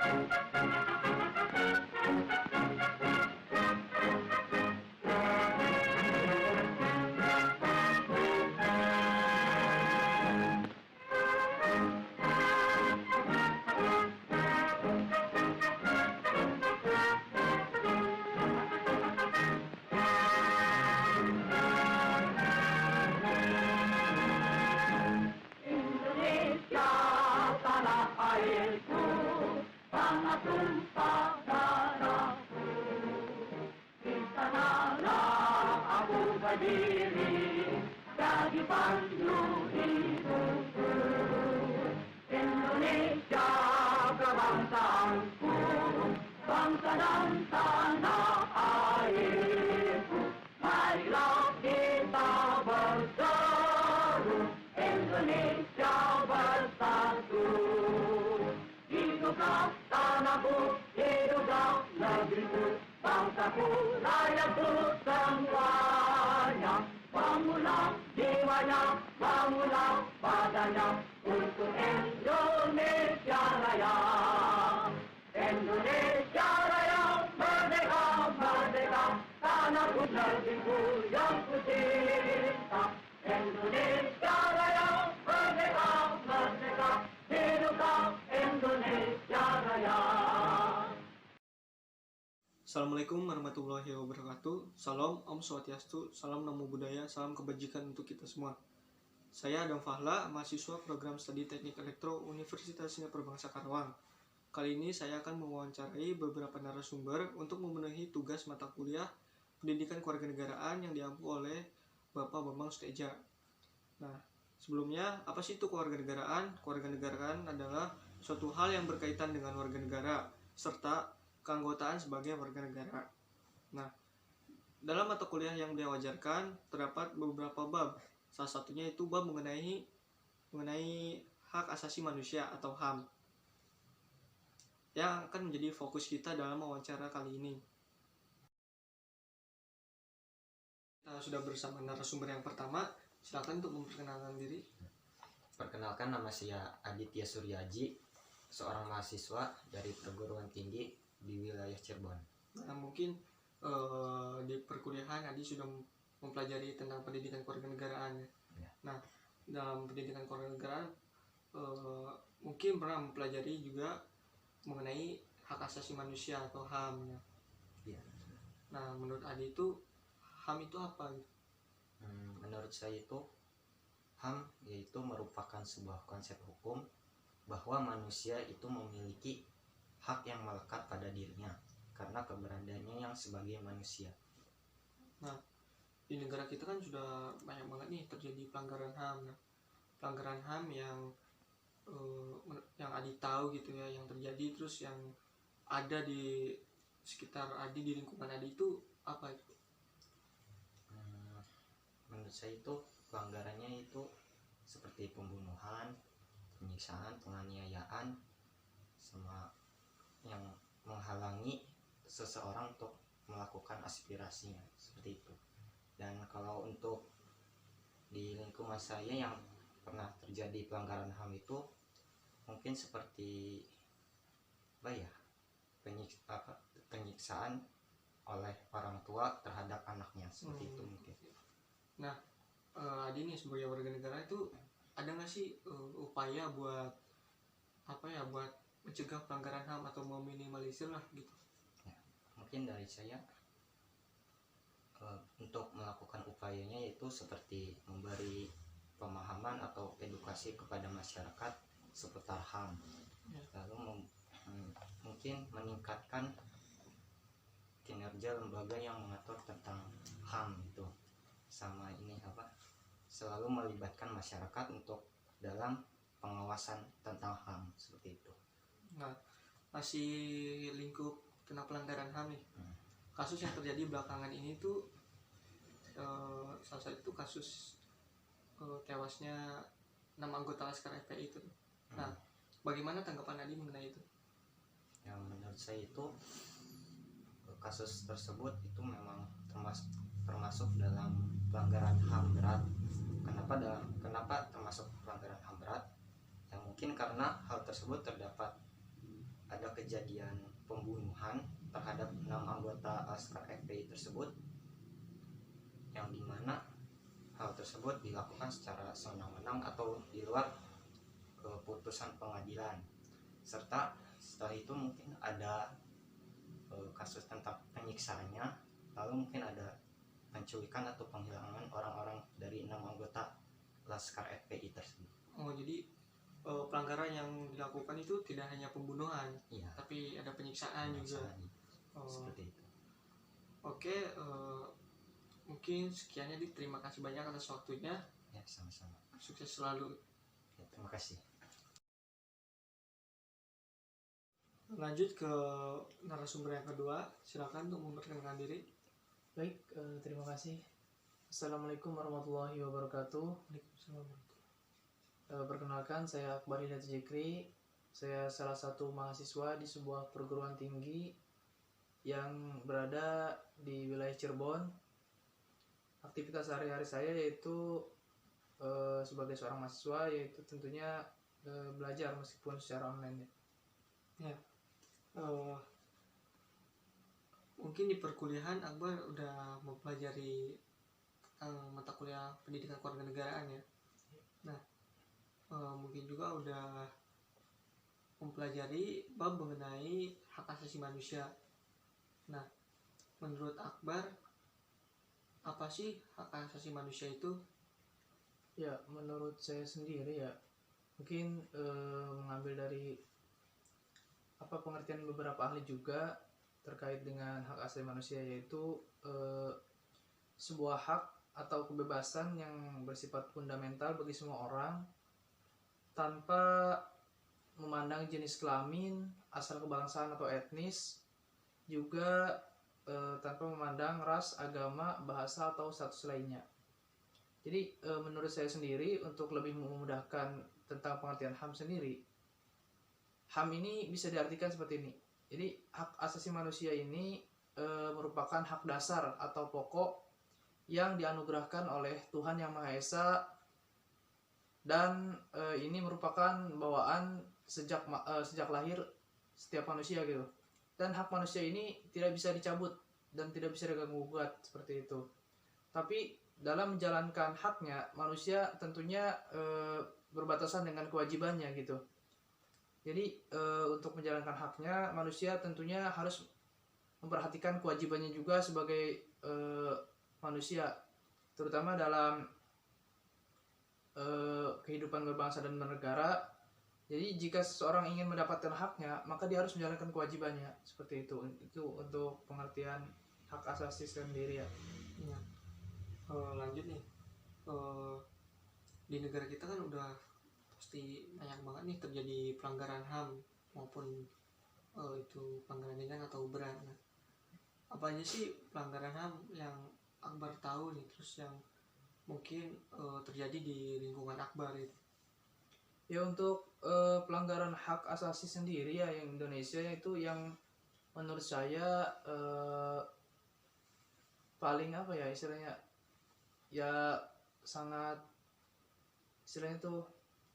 Indonesia tanah airku, tanah tumpah darahku. Di sanalah aku berdiri, jadi pandu hidupku. Indonesia kebangsaanku, bangsa dan tanah airku. Marilah kita berseru, Indonesia bersatu. Hiduplah tanahku, hiduplah negeriku, bangsaku, rakyatku semuanya. Bangunlah jiwanya, bangunlah badannya, untuk Indonesia Raya. Indonesia Raya, merdeka, merdeka, tanahku, negeriku yang ku cinta. Indonesia Raya, merdeka, merdeka, hiduplah Indonesia Raya. Assalamualaikum warahmatullahi wabarakatuh. Salam, Om Swastiastu, salam namo buddhaya, salam kebajikan untuk kita semua. Saya Adam Fahla, mahasiswa program studi Teknik Elektro Universitas Sina Perbangsa Karawang. Kali ini saya akan mewawancarai beberapa narasumber untuk memenuhi tugas mata kuliah Pendidikan Kewarganegaraan yang diampu oleh Bapak Bambang Suteja. Nah, sebelumnya, apa sih itu kewarganegaraan? Kewarganegaraan adalah suatu hal yang berkaitan dengan warga negara, serta keanggotaan sebagai warga negara. Nah, dalam mata kuliah yang beliau ajarkan, terdapat beberapa bab. Salah satunya itu bab mengenai hak asasi manusia atau HAM, yang akan menjadi fokus kita dalam wawancara kali ini. Kita sudah bersama narasumber yang pertama. Silakan untuk memperkenalkan diri. Perkenalkan, nama saya Aditya Suryaji, seorang mahasiswa dari perguruan tinggi di wilayah Cirebon. Nah, mungkin di perkuliahan Adi sudah mempelajari tentang pendidikan kewarganegaraan. Ya. Nah, dalam pendidikan kewarganegaraan mungkin pernah mempelajari juga mengenai hak asasi manusia atau HAM. Ya. Nah, menurut Adi itu HAM itu apa? Menurut saya itu HAM yaitu merupakan sebuah konsep hukum bahwa manusia itu memiliki hak yang melekat pada dirinya karena keberadaannya yang sebagai manusia. Nah, di negara kita kan sudah banyak banget nih terjadi pelanggaran HAM. Nah, pelanggaran HAM yang Adi tahu gitu ya, yang terjadi terus yang ada di sekitar Adi, di lingkungan Adi itu apa itu? Menurut saya itu pelanggarannya itu seperti pembunuhan, penyiksaan, penganiayaan, sama yang menghalangi seseorang untuk melakukan aspirasinya, seperti itu. Dan kalau untuk di lingkungan saya yang pernah terjadi pelanggaran HAM itu mungkin seperti penyiksaan oleh orang tua terhadap anaknya, seperti itu mungkin. Nah, Adi nih sebagai warga negara itu ada nggak sih upaya buat buat mencegah pelanggaran HAM atau meminimalisir lah gitu? Ya, mungkin dari saya untuk melakukan upayanya yaitu seperti memberi pemahaman atau edukasi kepada masyarakat seputar HAM. Ya. Lalu mungkin meningkatkan kinerja lembaga yang mengatur tentang HAM itu, sama selalu melibatkan masyarakat untuk dalam pengawasan tentang HAM, seperti itu. Nah, masih lingkup tentang pelanggaran HAM nih. Kasus yang terjadi belakangan ini tuh salah satu kasus tewasnya 6 anggota Laskar FPI itu. Nah, bagaimana tanggapan Adi mengenai itu? Yang menurut saya itu kasus tersebut itu memang termasuk dalam pelanggaran HAM berat. Kenapa termasuk pelanggaran HAM berat? Yang mungkin karena hal tersebut terdapat ada kejadian pembunuhan terhadap 6 anggota Laskar FPI tersebut, yang dimana hal tersebut dilakukan secara sewenang-wenang atau di luar keputusan pengadilan. Serta setelah itu mungkin ada kasus tentang penyiksaannya, lalu mungkin ada penculikan atau penghilangan orang-orang dari 6 anggota Laskar FPI tersebut. Oh, jadi pelanggaran yang dilakukan itu tidak hanya pembunuhan, Iya, tapi ada penyiksaan juga. Oh, seperti itu. oke, mungkin sekiannya. Terima kasih banyak atas waktunya. Ya, sama-sama. Sukses selalu. Ya, terima kasih. Lanjut ke narasumber yang kedua. Silakan untuk memperkenalkan diri. Baik, terima kasih. Assalamualaikum warahmatullahi wabarakatuh. Waalaikumsalam. Perkenalkan, saya Akbar Hidayat Jikri. Saya salah satu mahasiswa di sebuah perguruan tinggi yang berada di wilayah Cirebon. Aktivitas sehari-hari saya yaitu sebagai seorang mahasiswa, yaitu tentunya belajar meskipun secara online. Ya. Mungkin di perkuliahan Akbar udah mempelajari tentang mata kuliah pendidikan kewarganegaraan ya. Nah, mungkin juga udah mempelajari bab mengenai hak asasi manusia. Nah, menurut Akbar, apa sih hak asasi manusia itu? Ya, menurut saya sendiri ya, mungkin mengambil dari pengertian beberapa ahli juga terkait dengan hak asasi manusia, yaitu sebuah hak atau kebebasan yang bersifat fundamental bagi semua orang tanpa memandang jenis kelamin, asal kebangsaan atau etnis, juga tanpa memandang ras, agama, bahasa atau status lainnya. Jadi menurut saya sendiri, untuk lebih memudahkan tentang pengertian HAM sendiri, HAM ini bisa diartikan seperti ini. Jadi hak asasi manusia ini merupakan hak dasar atau pokok yang dianugerahkan oleh Tuhan Yang Maha Esa, dan ini merupakan bawaan sejak lahir setiap manusia gitu. Dan hak manusia ini tidak bisa dicabut dan tidak bisa diganggu-gugat seperti itu. Tapi dalam menjalankan haknya, manusia tentunya berbatasan dengan kewajibannya gitu. Jadi untuk menjalankan haknya, manusia tentunya harus memperhatikan kewajibannya juga sebagai manusia, terutama dalam kehidupan berbangsa dan bernegara. Jadi jika seseorang ingin mendapatkan haknya, maka dia harus menjalankan kewajibannya, seperti itu. Itu untuk pengertian hak asasi sendiri ya. Ya. Lanjut nih, di negara kita kan udah pasti banyak banget nih terjadi pelanggaran HAM, maupun itu pelanggaran ringan atau berat. Nah, apa aja sih pelanggaran HAM yang Akbar tahu nih, terus yang mungkin terjadi di lingkungan Akbar itu? Ya, untuk pelanggaran hak asasi sendiri ya yang Indonesia itu, yang menurut saya paling istilahnya ya sangat, istilahnya tuh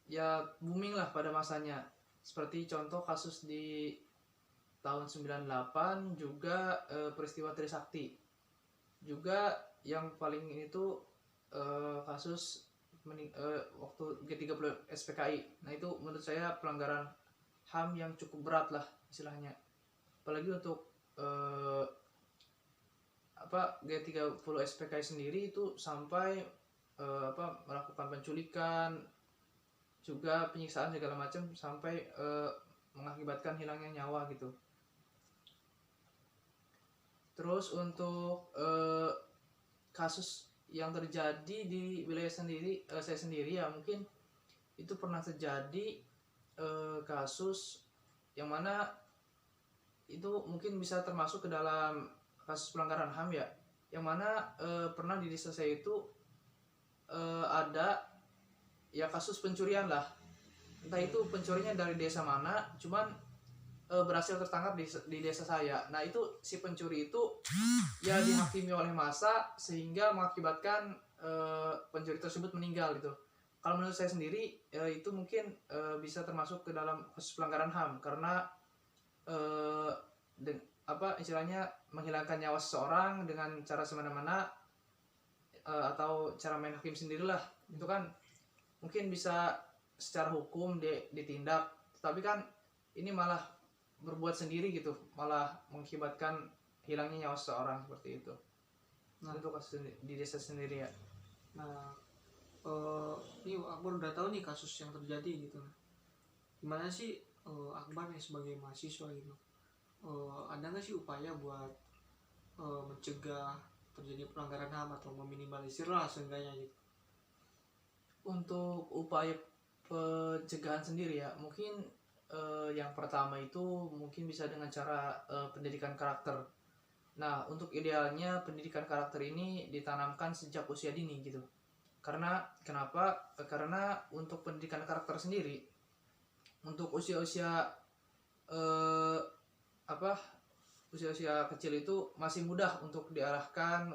ya booming lah pada masanya. Seperti contoh kasus di tahun 98, juga peristiwa Trisakti. Juga yang paling itu kasus waktu G30 SPKI. Nah, itu menurut saya pelanggaran HAM yang cukup berat lah istilahnya. Apalagi untuk G30 SPKI sendiri itu sampai melakukan penculikan, juga penyiksaan segala macam, sampai mengakibatkan hilangnya nyawa gitu. Terus untuk kasus yang terjadi di wilayah saya sendiri ya, mungkin itu pernah terjadi kasus yang mana itu mungkin bisa termasuk ke dalam kasus pelanggaran HAM ya, yang mana pernah di desa saya itu ada ya kasus pencurian lah. Entah itu pencurinya dari desa mana, cuman berhasil tertangkap di desa saya. Nah, itu si pencuri itu ya dihakimi oleh massa, sehingga mengakibatkan pencuri tersebut meninggal gitu. Kalau menurut saya sendiri itu mungkin bisa termasuk ke dalam kasus pelanggaran HAM, karena eh, istilahnya menghilangkan nyawa seseorang dengan cara semena-mena, atau cara main hakim sendirilah, itu kan mungkin bisa secara hukum ditindak, tapi kan ini malah berbuat sendiri gitu, malah mengakibatkan hilangnya nyawa seseorang seperti itu. Nah, Itu kasus di desa sendiri ya. Nah, ini Akbar udah tahu nih kasus yang terjadi gitu. Gimana sih Akbar nih sebagai mahasiswa gitu? Ada nggak sih upaya buat mencegah terjadi pelanggaran HAM atau meminimalisir lah seenggaknya gitu? Untuk upaya pencegahan sendiri ya, mungkin yang pertama itu mungkin bisa dengan cara pendidikan karakter. Nah, untuk idealnya pendidikan karakter ini ditanamkan sejak usia dini gitu. Kenapa? Karena untuk pendidikan karakter sendiri, untuk usia-usia eh, usia-usia kecil itu masih mudah untuk diarahkan,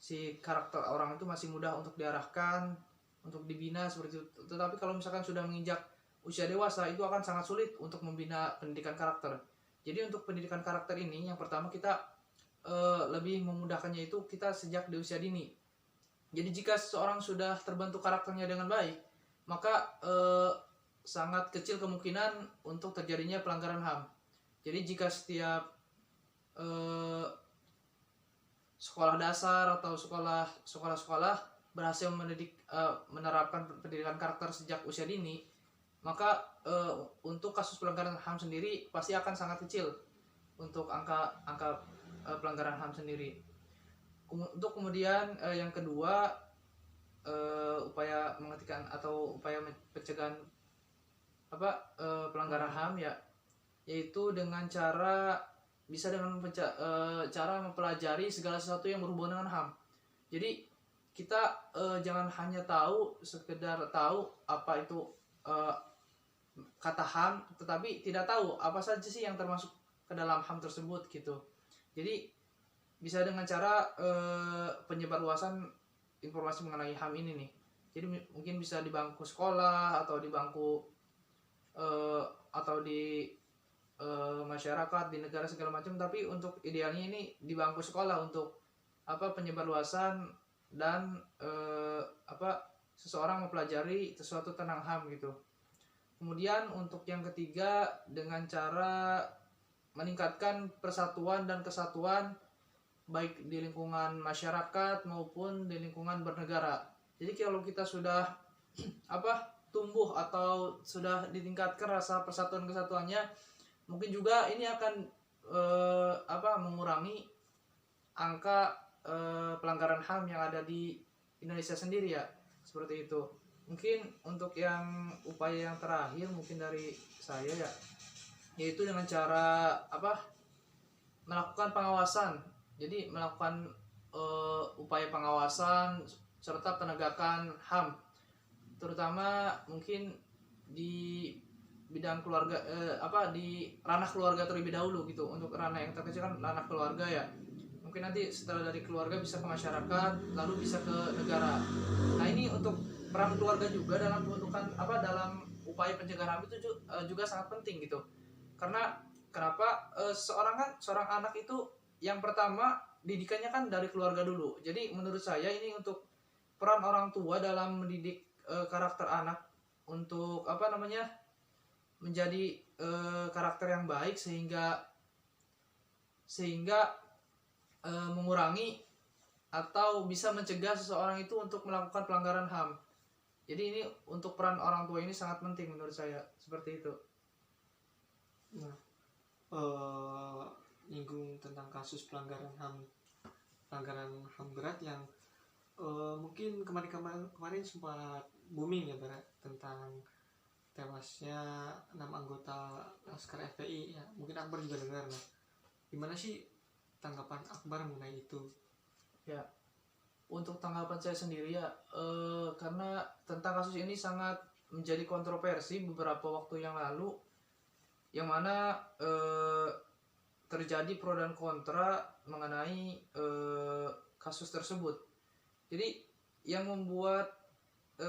si karakter orang itu masih mudah untuk diarahkan, untuk dibina seperti itu. Tetapi kalau misalkan sudah menginjak usia dewasa, itu akan sangat sulit untuk membina pendidikan karakter. Jadi untuk pendidikan karakter ini, yang pertama kita lebih memudahkannya itu kita sejak di usia dini. Jadi jika seseorang sudah terbentuk karakternya dengan baik, maka sangat kecil kemungkinan untuk terjadinya pelanggaran HAM. Jadi jika setiap sekolah dasar atau sekolah-sekolah berhasil menerapkan pendidikan karakter sejak usia dini, maka untuk kasus pelanggaran HAM sendiri pasti akan sangat kecil untuk angka pelanggaran HAM sendiri. Untuk kemudian yang kedua, upaya menghentikan atau upaya pencegahan pelanggaran HAM ya, yaitu dengan cara mempelajari segala sesuatu yang berhubungan dengan HAM. Jadi kita jangan hanya sekedar tahu apa itu kata HAM, tetapi tidak tahu apa saja sih yang termasuk ke dalam HAM tersebut gitu. Jadi bisa dengan cara penyebarluasan informasi mengenai HAM ini nih. Jadi mungkin bisa di bangku sekolah atau di bangku atau di masyarakat, di negara segala macam. Tapi untuk idealnya ini di bangku sekolah untuk penyebarluasan dan seseorang mempelajari sesuatu tentang HAM gitu. Kemudian untuk yang ketiga, dengan cara meningkatkan persatuan dan kesatuan baik di lingkungan masyarakat maupun di lingkungan bernegara. Jadi kalau kita sudah tumbuh atau sudah ditingkatkan rasa persatuan kesatuannya, mungkin juga ini akan mengurangi angka pelanggaran HAM yang ada di Indonesia sendiri ya, seperti itu. Mungkin untuk yang upaya yang terakhir mungkin dari saya ya, yaitu dengan cara melakukan pengawasan. Jadi melakukan upaya pengawasan serta penegakan HAM, terutama mungkin di bidang keluarga, di ranah keluarga terlebih dahulu gitu. Untuk ranah yang terkecil kan ranah keluarga ya, mungkin nanti setelah dari keluarga bisa ke masyarakat, lalu bisa ke negara. Nah ini untuk peran keluarga juga dalam pembentukan dalam upaya pencegahan HAM itu juga sangat penting gitu. Karena kenapa? Seorang anak itu yang pertama didikannya kan dari keluarga dulu. Jadi menurut saya ini untuk peran orang tua dalam mendidik karakter anak untuk menjadi karakter yang baik sehingga mengurangi atau bisa mencegah seseorang itu untuk melakukan pelanggaran HAM. Jadi ini untuk peran orang tua ini sangat penting menurut saya, seperti itu. Nah, nyinggung tentang kasus pelanggaran HAM berat yang mungkin kemarin sempat booming ya Barat, tentang tewasnya 6 anggota Laskar FPI ya. Mungkin Akbar juga dengar. Nah, gimana sih tanggapan Akbar mengenai itu? Ya, untuk tanggapan saya sendiri ya, karena tentang kasus ini sangat menjadi kontroversi beberapa waktu yang lalu, yang mana terjadi pro dan kontra mengenai kasus tersebut. Jadi yang membuat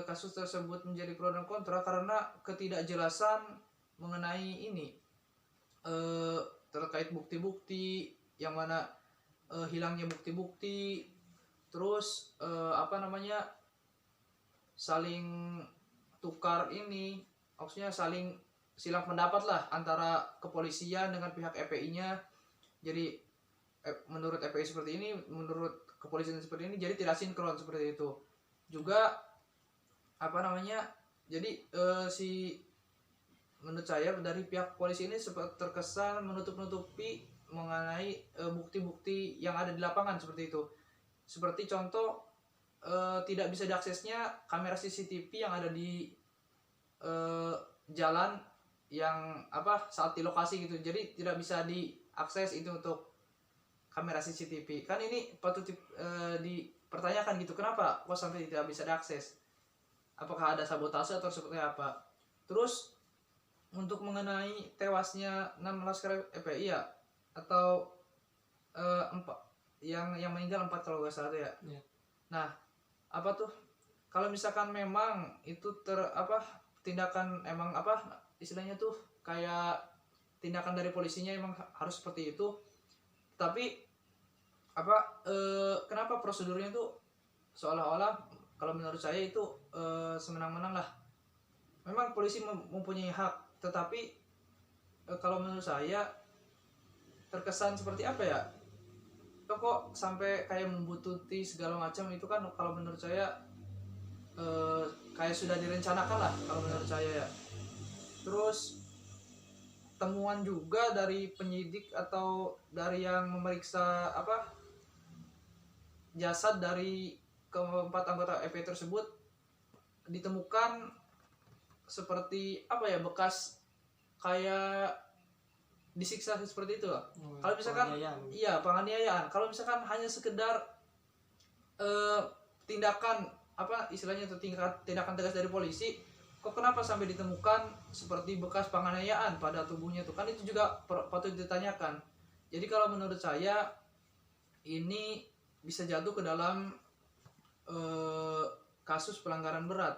kasus tersebut menjadi pro dan kontra karena ketidakjelasan mengenai ini, eh, terkait bukti-bukti yang mana hilangnya bukti-bukti, terus apa namanya, saling tukar ini, maksudnya saling silang pendapat lah antara kepolisian dengan pihak EPI-nya. Jadi menurut EPI seperti ini, menurut kepolisian seperti ini, jadi tidak sinkron seperti itu. Juga apa namanya, jadi menurut saya dari pihak polisi ini seperti terkesan menutup-nutupi mengenai bukti-bukti yang ada di lapangan seperti itu. Seperti contoh, tidak bisa diaksesnya kamera CCTV yang ada di jalan yang saat di lokasi gitu. Jadi tidak bisa diakses itu untuk kamera CCTV. Kan ini patut dipertanyakan gitu. Kenapa kok sampai tidak bisa diakses? Apakah ada sabotase atau seperti apa? Terus untuk mengenai tewasnya 6 laskar EPI ya, atau 4 yang meninggal 4 kalau nggak salah ya. Iya. Nah, kalau misalkan memang itu tindakan emang istilahnya tuh kayak tindakan dari polisinya emang harus seperti itu, tapi kenapa prosedurnya tuh seolah-olah, kalau menurut saya itu semenang-menang lah. Memang polisi mempunyai hak, tetapi kalau menurut saya terkesan seperti apa ya, kok sampai kayak membututi segala macam itu kan, kalau menurut saya kayak sudah direncanakan lah kalau menurut saya ya. Terus temuan juga dari penyidik atau dari yang memeriksa jasad dari keempat anggota EPI tersebut, ditemukan seperti bekas kayak disiksa seperti itu. Kalau misalkan penganiayaan. Kalau misalkan hanya sekedar tindakan istilahnya itu tindakan tegas dari polisi, kok kenapa sampai ditemukan seperti bekas penganiayaan pada tubuhnya tuh? Kan itu juga patut ditanyakan. Jadi kalau menurut saya ini bisa jatuh ke dalam kasus pelanggaran berat.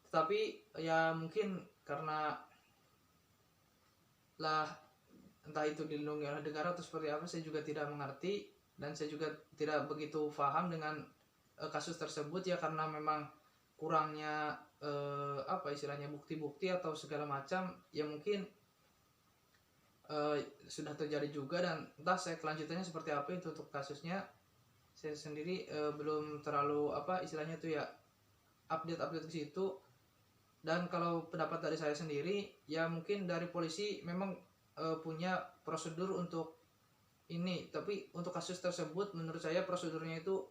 Tetapi ya mungkin karena lah entah itu dilindungi oleh negara atau seperti apa, saya juga tidak mengerti, dan saya juga tidak begitu paham dengan kasus tersebut ya, karena memang kurangnya istilahnya bukti-bukti atau segala macam ya, mungkin sudah terjadi juga, dan entah saya kelanjutannya seperti apa itu untuk kasusnya. Saya sendiri belum terlalu istilahnya tuh ya update ke situ. Dan kalau pendapat dari saya sendiri ya, mungkin dari polisi memang punya prosedur untuk ini, tapi untuk kasus tersebut menurut saya prosedurnya itu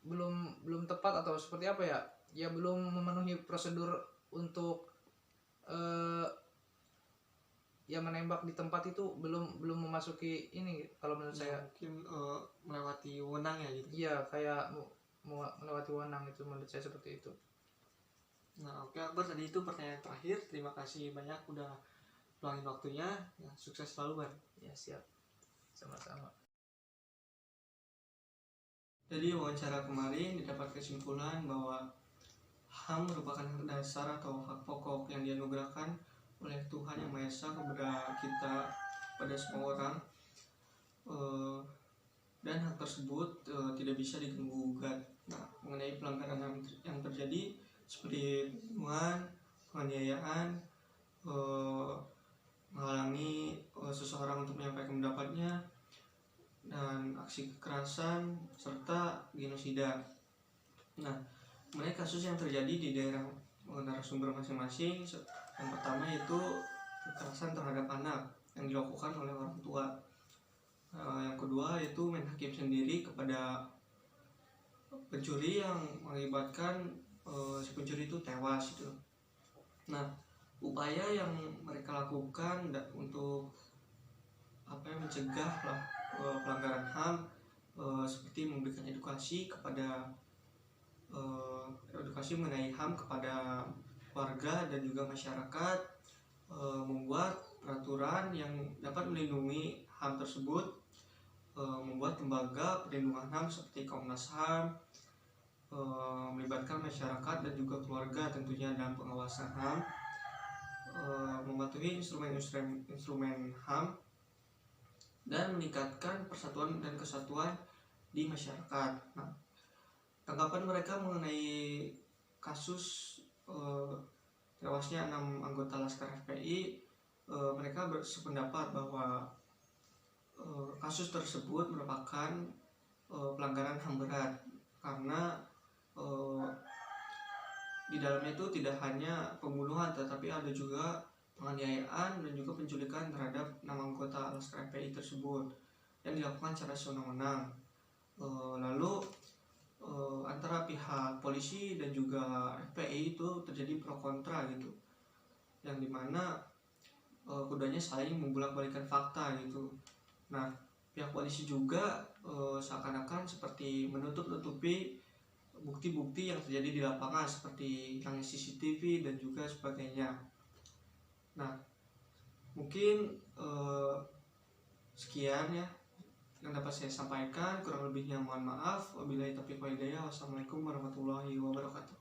belum tepat atau seperti apa ya, ya belum memenuhi prosedur untuk ya menembak di tempat itu, belum memasuki ini kalau menurut saya. Mungkin melewati wewenang ya gitu. Iya, kayak melewati wewenang itu menurut saya seperti itu. Nah, oke Akbar, tadi itu pertanyaan terakhir. Terima kasih banyak udah luangin waktunya. Ya, sukses selalu, Bar. Ya, siap. Sama-sama. Jadi wawancara kemarin didapat kesimpulan bahwa HAM merupakan hak dasar atau hak pokok yang dianugerahkan oleh Tuhan Yang Maha Esa kepada kita, pada semua orang, dan hak tersebut tidak bisa diganggu-gugat. Nah, mengenai pelanggaran yang terjadi seperti pembunuhan, penganiayaan, menghalangi seseorang untuk menyampaikan pendapatnya, dan aksi kekerasan serta genosida. Nah, mengenai kasus yang terjadi di daerah narasumber masing-masing, yang pertama yaitu kekerasan terhadap anak yang dilakukan oleh orang tua. Yang kedua yaitu main hakim sendiri kepada pencuri yang mengakibatkan si pencuri itu tewas gitu. Nah, upaya yang mereka lakukan untuk mencegah lah pelanggaran HAM, seperti memberikan edukasi mengenai HAM kepada warga dan juga masyarakat, membuat peraturan yang dapat melindungi HAM tersebut, membuat lembaga perlindungan HAM seperti Komnas HAM, melibatkan masyarakat dan juga keluarga tentunya dalam pengawasan HAM, membuat mematuhi instrumen HAM dan meningkatkan persatuan dan kesatuan di masyarakat. Nah, tanggapan mereka mengenai kasus tewasnya 6 anggota Laskar FPI, mereka bersependapat bahwa kasus tersebut merupakan pelanggaran HAM berat karena di dalamnya itu tidak hanya pembunuhan tetapi ada juga penganiayaan dan juga penculikan terhadap 6 anggota Laskar FPI tersebut yang dilakukan secara sewenang-wenang. Lalu antara pihak polisi dan juga FPI itu terjadi pro kontra gitu, yang dimana keduanya saling membulak-balikan fakta gitu. Nah, pihak polisi juga seakan-akan seperti menutup-nutupi bukti-bukti yang terjadi di lapangan seperti hilangnya CCTV dan juga sebagainya. Nah, mungkin sekian ya yang dapat saya sampaikan, kurang lebihnya mohon maaf. Wabillahi taufiq wal hidayah. Wassalamualaikum warahmatullahi wabarakatuh.